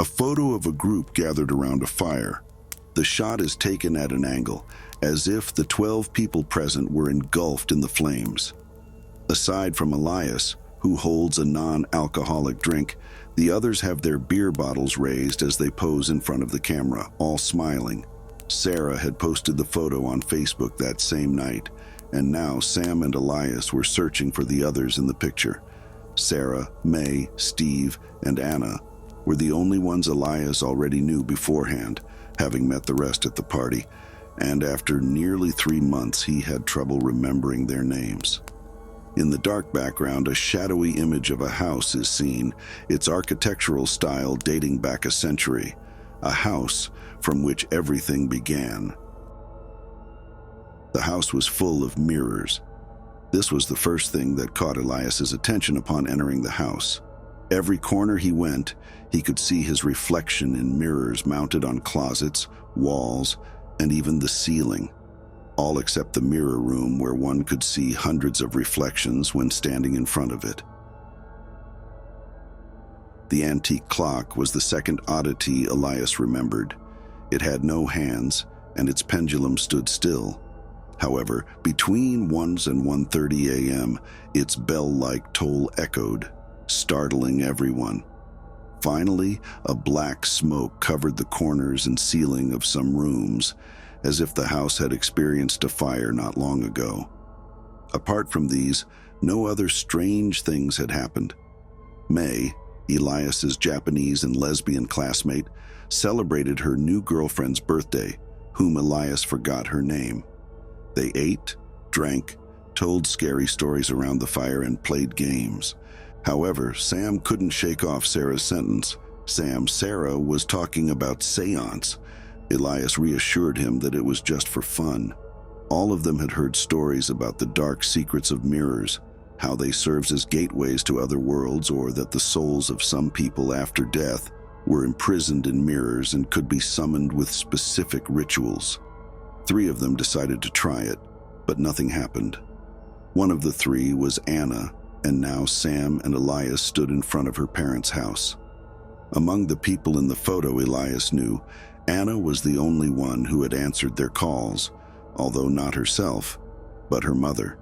A photo of a group gathered around a fire. The shot is taken at an angle, as if the 12 people present were engulfed in the flames. Aside from Elias, who holds a non-alcoholic drink, the others have their beer bottles raised as they pose in front of the camera, all smiling. Sarah had posted the photo on Facebook that same night, and now Sam and Elias were searching for the others in the picture. Sarah, May, Steve, and Anna were the only ones Elias already knew beforehand, having met the rest at the party, and after nearly 3 months he had trouble remembering their names. In the dark background, a shadowy image of a house is seen, its architectural style dating back a century, a house from which everything began. The house was full of mirrors. This was the first thing that caught Elias's attention upon entering the house. Every corner he went, he could see his reflection in mirrors mounted on closets, walls, and even the ceiling, all except the mirror room where one could see hundreds of reflections when standing in front of it. The antique clock was the second oddity Elias remembered. It had no hands, and its pendulum stood still. However, between 1 and 1:30 a.m., its bell-like toll echoed, startling everyone. Finally, a black smoke covered the corners and ceiling of some rooms, as if the house had experienced a fire not long ago. Apart from these, no other strange things had happened. May, Elias's Japanese and lesbian classmate, celebrated her new girlfriend's birthday, whom Elias forgot her name. They ate, drank, told scary stories around the fire, and played games. However, Sam couldn't shake off Sarah's sentence. Sarah was talking about seance. Elias reassured him that it was just for fun. All of them had heard stories about the dark secrets of mirrors, how they served as gateways to other worlds, or that the souls of some people after death were imprisoned in mirrors and could be summoned with specific rituals. 3 of them decided to try it, but nothing happened. One of the 3 was Anna, and now Sam and Elias stood in front of her parents' house. Among the people in the photo Elias knew, Anna was the only one who had answered their calls, although not herself, but her mother.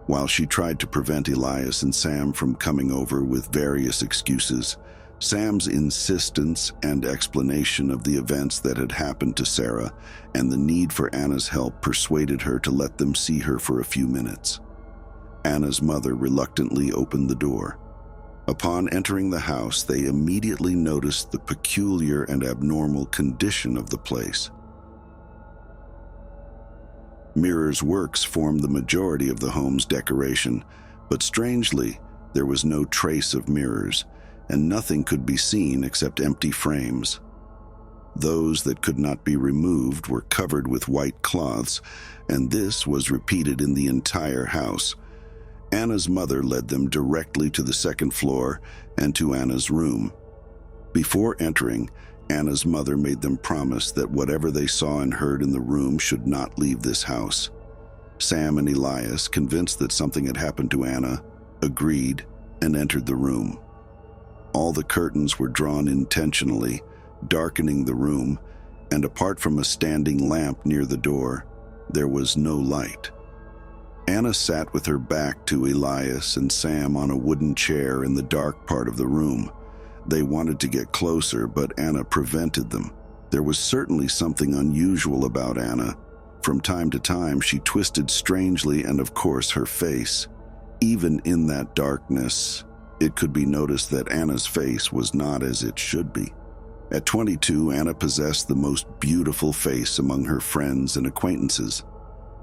While she tried to prevent Elias and Sam from coming over with various excuses, Sam's insistence and explanation of the events that had happened to Sarah and the need for Anna's help persuaded her to let them see her for a few minutes. Anna's mother reluctantly opened the door. Upon entering the house, they immediately noticed the peculiar and abnormal condition of the place. Mirrors' works formed the majority of the home's decoration, but strangely, there was no trace of mirrors, and nothing could be seen except empty frames. Those that could not be removed were covered with white cloths, and this was repeated in the entire house. Anna's mother led them directly to the second floor and to Anna's room. Before entering, Anna's mother made them promise that whatever they saw and heard in the room should not leave this house. Sam and Elias, convinced that something had happened to Anna, agreed and entered the room. All the curtains were drawn intentionally, darkening the room, and apart from a standing lamp near the door, there was no light. Anna sat with her back to Elias and Sam on a wooden chair in the dark part of the room. They wanted to get closer, but Anna prevented them. There was certainly something unusual about Anna. From time to time, she twisted strangely, and of course her face. Even in that darkness, it could be noticed that Anna's face was not as it should be. At 22, Anna possessed the most beautiful face among her friends and acquaintances.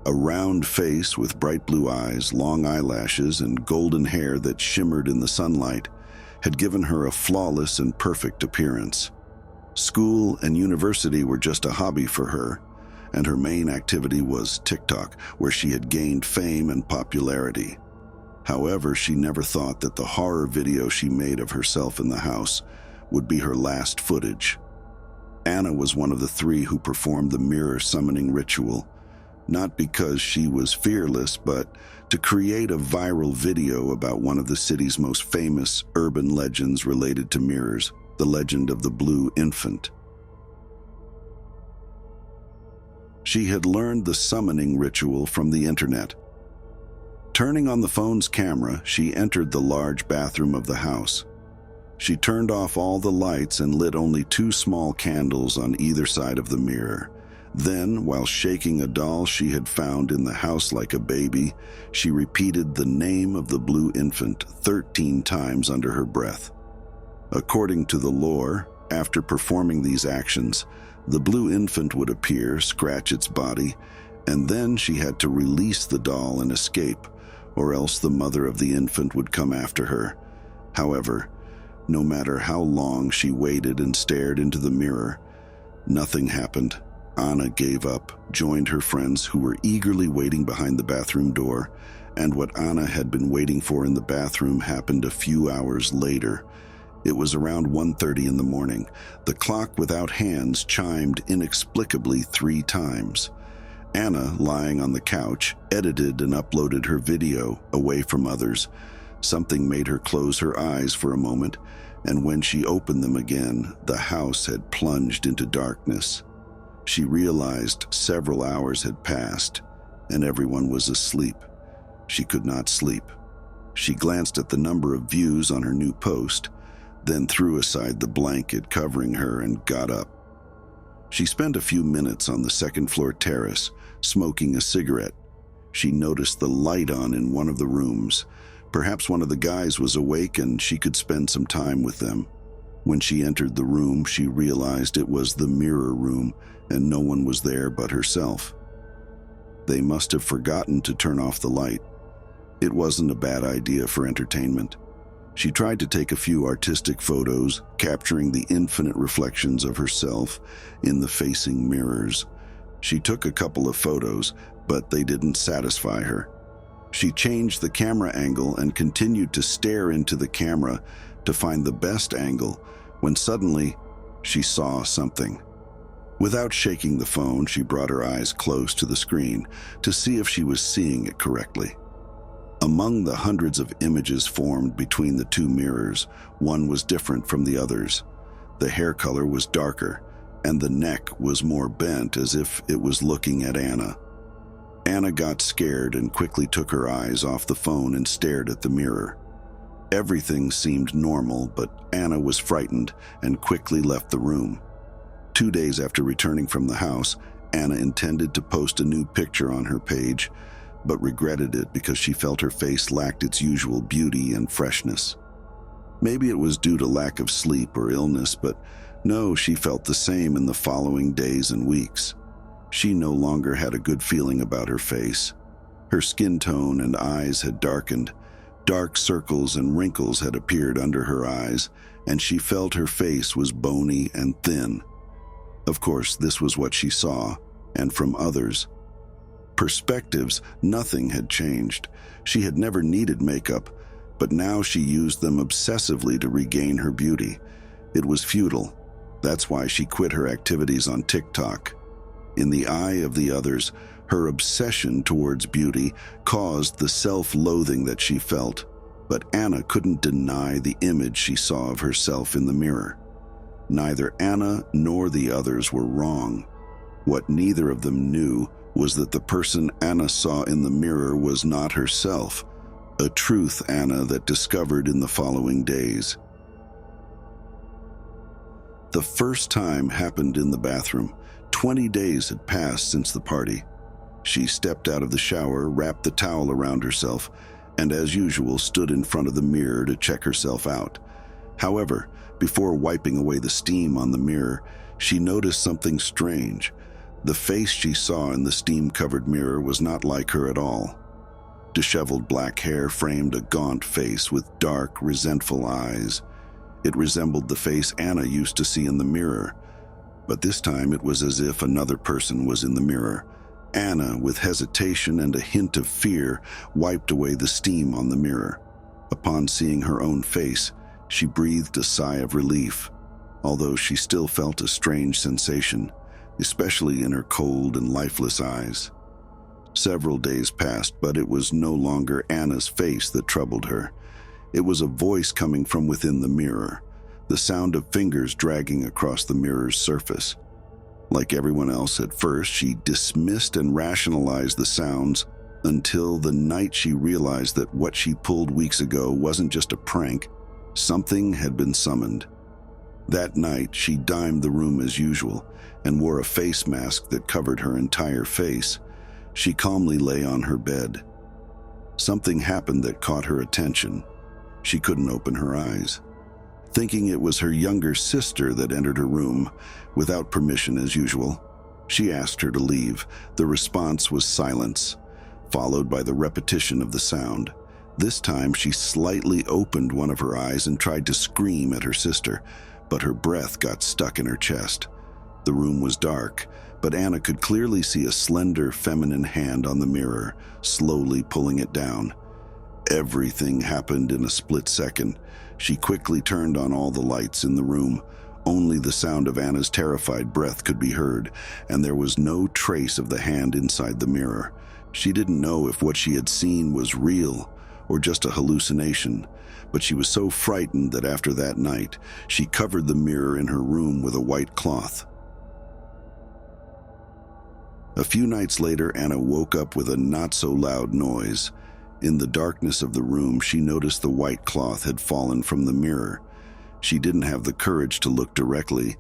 A round face with bright blue eyes, long eyelashes, and golden hair that shimmered in the sunlight had given her a flawless and perfect appearance. School and university were just a hobby for her, and her main activity was TikTok, where she had gained fame and popularity. However, she never thought that the horror video she made of herself in the house would be her last footage. Anna was one of the 3 who performed the mirror summoning ritual, not because she was fearless, but to create a viral video about one of the city's most famous urban legends related to mirrors. The Legend of the Blue Infant. She had learned the summoning ritual from the internet. Turning on the phone's camera, she entered the large bathroom of the house. She turned off all the lights and lit only 2 small candles on either side of the mirror. Then, while shaking a doll she had found in the house like a baby, she repeated the name of the blue infant 13 times under her breath. According to the lore, after performing these actions, the blue infant would appear, scratch its body, and then she had to release the doll and escape, or else the mother of the infant would come after her. However, no matter how long she waited and stared into the mirror, nothing happened. Anna gave up, joined her friends who were eagerly waiting behind the bathroom door, and what Anna had been waiting for in the bathroom happened a few hours later. It was around 1:30 in the morning. The clock without hands chimed inexplicably 3 times. Anna, lying on the couch, edited and uploaded her video away from others. Something made her close her eyes for a moment, and when she opened them again, the house had plunged into darkness. She realized several hours had passed, and everyone was asleep. She could not sleep. She glanced at the number of views on her new post, then threw aside the blanket covering her and got up. She spent a few minutes on the second-floor terrace, smoking a cigarette. She noticed the light on in one of the rooms. Perhaps one of the guys was awake and she could spend some time with them. When she entered the room, she realized it was the mirror room, and no one was there but herself. They must have forgotten to turn off the light. It wasn't a bad idea for entertainment. She tried to take a few artistic photos, capturing the infinite reflections of herself in the facing mirrors. She took a couple of photos, but they didn't satisfy her. She changed the camera angle and continued to stare into the camera to find the best angle, when suddenly she saw something. Without shaking the phone, she brought her eyes close to the screen to see if she was seeing it correctly. Among the hundreds of images formed between the 2 mirrors, one was different from the others. The hair color was darker, and the neck was more bent, as if it was looking at Anna. Anna got scared and quickly took her eyes off the phone and stared at the mirror. Everything seemed normal, but Anna was frightened and quickly left the room. 2 days after returning from the house, Anna intended to post a new picture on her page, but regretted it because she felt her face lacked its usual beauty and freshness. Maybe it was due to lack of sleep or illness, but no, she felt the same in the following days and weeks. She no longer had a good feeling about her face. Her skin tone and eyes had darkened. Dark circles and wrinkles had appeared under her eyes, and she felt her face was bony and thin. Of course, this was what she saw, and from others. Perspectives, nothing had changed. She had never needed makeup, but now she used them obsessively to regain her beauty. It was futile. That's why she quit her activities on TikTok. In the eye of the others, her obsession towards beauty caused the self-loathing that she felt, but Anna couldn't deny the image she saw of herself in the mirror. Neither Anna nor the others were wrong. What neither of them knew was that the person Anna saw in the mirror was not herself, a truth Anna that discovered in the following days. The first time happened in the bathroom. 20 days had passed since the party. She stepped out of the shower, wrapped the towel around herself, and as usual stood in front of the mirror to check herself out. However, before wiping away the steam on the mirror, she noticed something strange. The face she saw in the steam-covered mirror was not like her at all. Disheveled black hair framed a gaunt face with dark, resentful eyes. It resembled the face Anna used to see in the mirror, but this time it was as if another person was in the mirror. Anna, with hesitation and a hint of fear, wiped away the steam on the mirror. Upon seeing her own face, she breathed a sigh of relief, although she still felt a strange sensation, especially in her cold and lifeless eyes. Several days passed, but it was no longer Anna's face that troubled her. It was a voice coming from within the mirror. the sound of fingers dragging across the mirror's surface. Like everyone else at first, she dismissed and rationalized the sounds until the night she realized that what she pulled weeks ago wasn't just a prank. Something had been summoned. That night, she dimed the room as usual and wore a face mask that covered her entire face. She calmly lay on her bed. Something happened that caught her attention. She couldn't open her eyes. Thinking it was her younger sister that entered her room, without permission as usual, she asked her to leave. The response was silence, followed by the repetition of the sound. This time, she slightly opened one of her eyes and tried to scream at her sister, but her breath got stuck in her chest. The room was dark, but Anna could clearly see a slender feminine hand on the mirror, slowly pulling it down. Everything happened in a split second. She quickly turned on all the lights in the room. Only the sound of Anna's terrified breath could be heard, and there was no trace of the hand inside the mirror. She didn't know if what she had seen was real or just a hallucination, but she was so frightened that after that night, she covered the mirror in her room with a white cloth. A few nights later, Anna woke up with a not-so-loud noise. In the darkness of the room, she noticed the white cloth had fallen from the mirror. She didn't have the courage to look directly,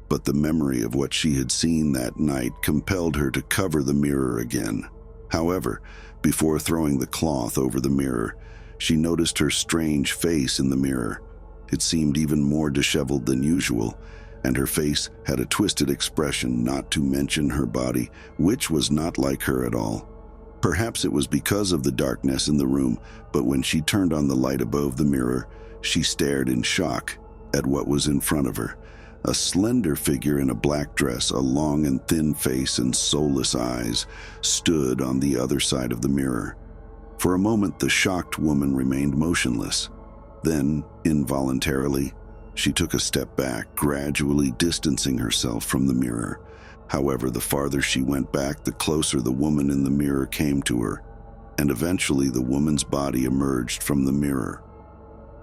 but the memory of what she had seen that night compelled her to cover the mirror again. However, before throwing the cloth over the mirror, she noticed her strange face in the mirror. It seemed even more disheveled than usual, and her face had a twisted expression, not to mention her body, which was not like her at all. Perhaps it was because of the darkness in the room, but when she turned on the light above the mirror, she stared in shock at what was in front of her. A slender figure in a black dress, a long and thin face and soulless eyes, stood on the other side of the mirror. For a moment, the shocked woman remained motionless. Then, involuntarily, she took a step back, gradually distancing herself from the mirror. However, the farther she went back, the closer the woman in the mirror came to her, and eventually the woman's body emerged from the mirror.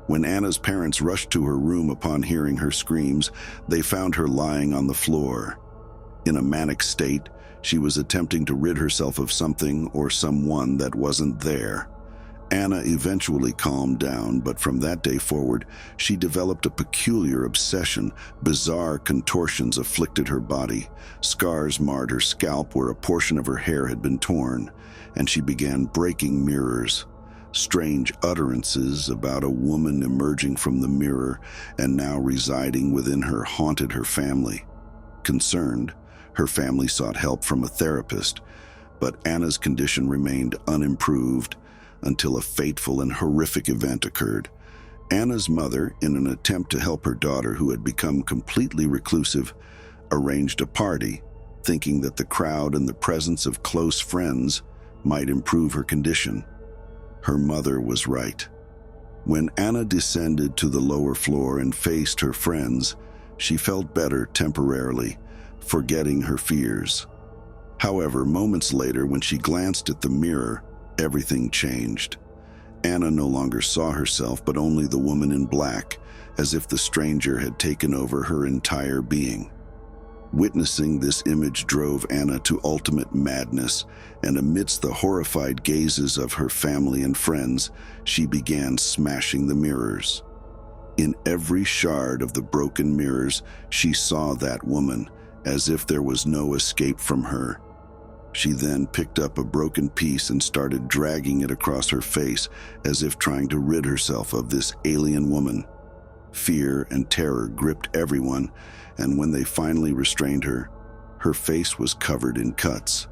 When Anna's parents rushed to her room upon hearing her screams, they found her lying on the floor. In a manic state, she was attempting to rid herself of something or someone that wasn't there. Anna eventually calmed down, but from that day forward, she developed a peculiar obsession. Bizarre contortions afflicted her body. Scars marred her scalp where a portion of her hair had been torn, and she began breaking mirrors. Strange utterances about a woman emerging from the mirror and now residing within her haunted her family. Concerned, her family sought help from a therapist, but Anna's condition remained unimproved until a fateful and horrific event occurred. Anna's mother, in an attempt to help her daughter who had become completely reclusive, arranged a party, thinking that the crowd and the presence of close friends might improve her condition. Her mother was right. When Anna descended to the lower floor and faced her friends, she felt better temporarily, forgetting her fears. However, moments later, when she glanced at the mirror, everything changed. Anna no longer saw herself, but only the woman in black, as if the stranger had taken over her entire being. Witnessing this image drove Anna to ultimate madness, and amidst the horrified gazes of her family and friends, she began smashing the mirrors. In every shard of the broken mirrors, she saw that woman, as if there was no escape from her. She then picked up a broken piece and started dragging it across her face, as if trying to rid herself of this alien woman. Fear and terror gripped everyone, and when they finally restrained her, her face was covered in cuts.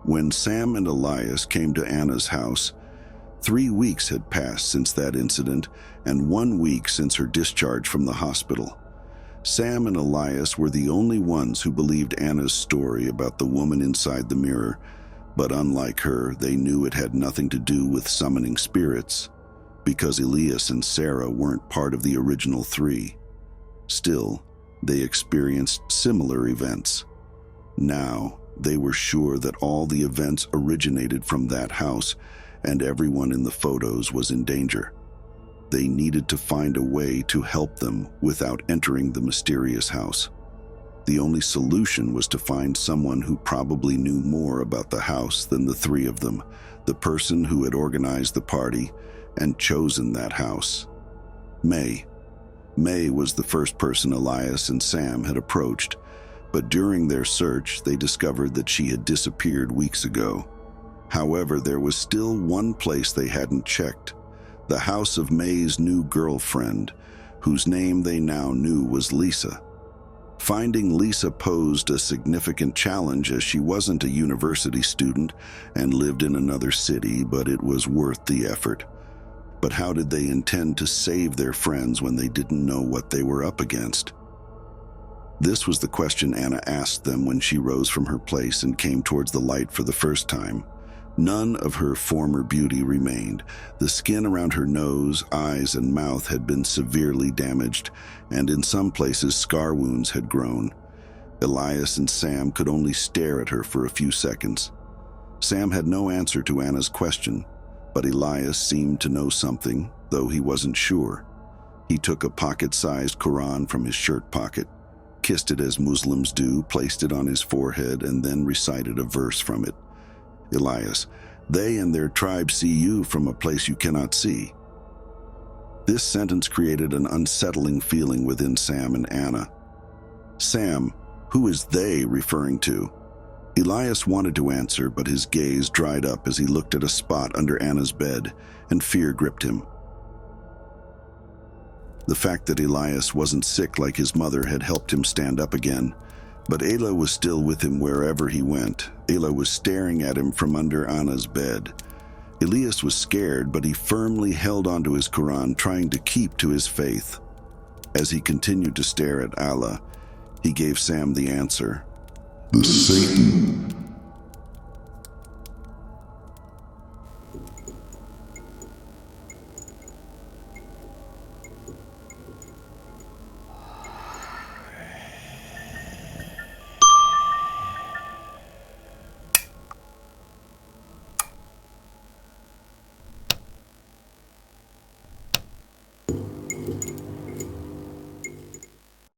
When Sam and Elias came to Anna's house, 3 weeks had passed since that incident and 1 week since her discharge from the hospital. Sam and Elias were the only ones who believed Anna's story about the woman inside the mirror, but unlike her, they knew it had nothing to do with summoning spirits, because Elias and Sarah weren't part of the original 3. Still, they experienced similar events. Now, they were sure that all the events originated from that house, and everyone in the photos was in danger. They needed to find a way to help them without entering the mysterious house. The only solution was to find someone who probably knew more about the house than the three of them, the person who had organized the party and chosen that house. May. May was the first person Elias and Sam had approached, but during their search, they discovered that she had disappeared weeks ago. However, there was still one place they hadn't checked: the house of May's new girlfriend, whose name they now knew was Lisa. Finding Lisa posed a significant challenge, as she wasn't a university student and lived in another city, but it was worth the effort. But how did they intend to save their friends when they didn't know what they were up against? This was the question Anna asked them when she rose from her place and came towards the light for the first time. None of her former beauty remained. The skin around her nose, eyes, and mouth had been severely damaged, and in some places scar wounds had grown. Elias and Sam could only stare at her for a few seconds. Sam had no answer to Anna's question, but Elias seemed to know something, though he wasn't sure. He took a pocket-sized Quran from his shirt pocket, kissed it as Muslims do, placed it on his forehead, and then recited a verse from it. Elias, they and their tribe see you from a place you cannot see. This sentence created an unsettling feeling within Sam and Anna. Sam, who is they referring to? Elias wanted to answer, but his gaze dried up as he looked at a spot under Anna's bed, and fear gripped him. The fact that Elias wasn't sick like his mother had helped him stand up again, but Ayla was still with him wherever he went. Ayla was staring at him from under Anna's bed. Elias was scared, but he firmly held onto his Quran, trying to keep to his faith. As he continued to stare at Allah, he gave Sam the answer. The Satan